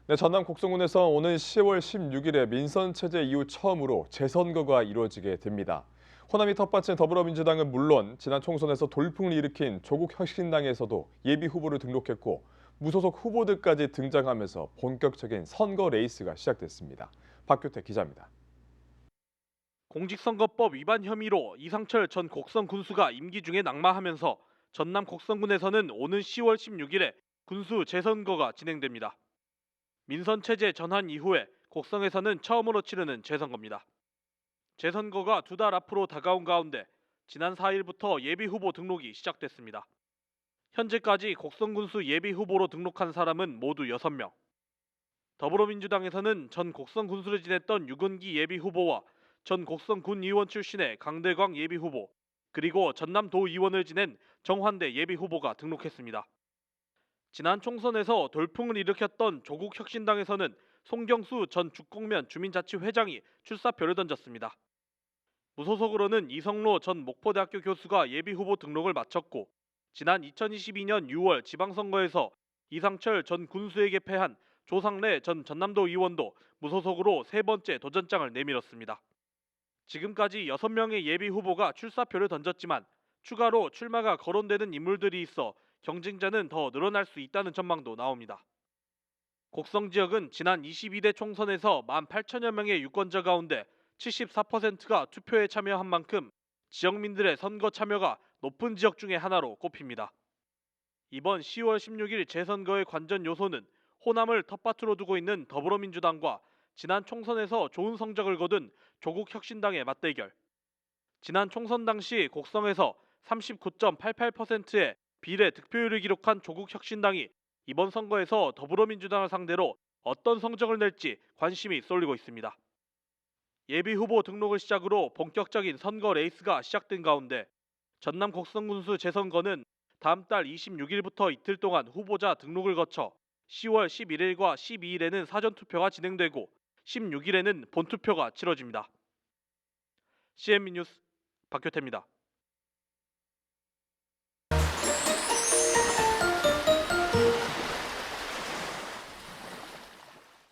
네, 전남 곡성군에서 오는 10월 16일에 민선체제 이후 처음으로 재선거가 이루어지게 됩니다. 호남이 텃밭인 더불어민주당은 물론 지난 총선에서 돌풍을 일으킨 조국혁신당에서도 예비 후보를 등록했고 무소속 후보들까지 등장하면서 본격적인 선거 레이스가 시작됐습니다. 박규태 기자입니다. 공직선거법 위반 혐의로 이상철 전 곡성 군수가 임기 중에 낙마하면서 전남 곡성군에서는 오는 10월 16일에 군수 재선거가 진행됩니다. 민선 체제 전환 이후에 곡성에서는 처음으로 치르는 재선거입니다. 재선거가 두 달 앞으로 다가온 가운데 지난 4일부터 예비 후보 등록이 시작됐습니다. 현재까지 곡성 군수 예비 후보로 등록한 사람은 모두 6명. 더불어민주당에서는 전 곡성 군수를 지냈던 유근기 예비 후보와 전 곡성 군의원 출신의 강대광 예비 후보, 그리고 전남도의원을 지낸 정환대 예비 후보가 등록했습니다. 지난 총선에서 돌풍을 일으켰던 조국혁신당에서는 송경수 전 죽곡면 주민자치회장이 출사표를 던졌습니다. 무소속으로는 이성로 전 목포대학교 교수가 예비 후보 등록을 마쳤고, 지난 2022년 6월 지방선거에서 이상철 전 군수에게 패한 조상래 전 전남도 의원도 무소속으로 세 번째 도전장을 내밀었습니다. 지금까지 6명의 예비 후보가 출사표를 던졌지만 추가로 출마가 거론되는 인물들이 있어 경쟁자는 더 늘어날 수 있다는 전망도 나옵니다. 곡성 지역은 지난 22대 총선에서 18,000여 명의 유권자 가운데 74%가 투표에 참여한 만큼 지역민들의 선거 참여가 높은 지역 중의 하나로 꼽힙니다. 이번 10월 16일 재선거의 관전 요소는 호남을 텃밭으로 두고 있는 더불어민주당과 지난 총선에서 좋은 성적을 거둔 조국혁신당의 맞대결. 지난 총선 당시 곡성에서 39.88%의 비례 득표율을 기록한 조국혁신당이 이번 선거에서 더불어민주당을 상대로 어떤 성적을 낼지 관심이 쏠리고 있습니다. 예비 후보 등록을 시작으로 본격적인 선거 레이스가 시작된 가운데 전남 곡성군수 재선거는 다음 달 26일부터 이틀 동안 후보자 등록을 거쳐 10월 11일과 12일에는 사전투표가 진행되고 16일에는 본투표가 치러집니다. CNB 뉴스 박효태입니다.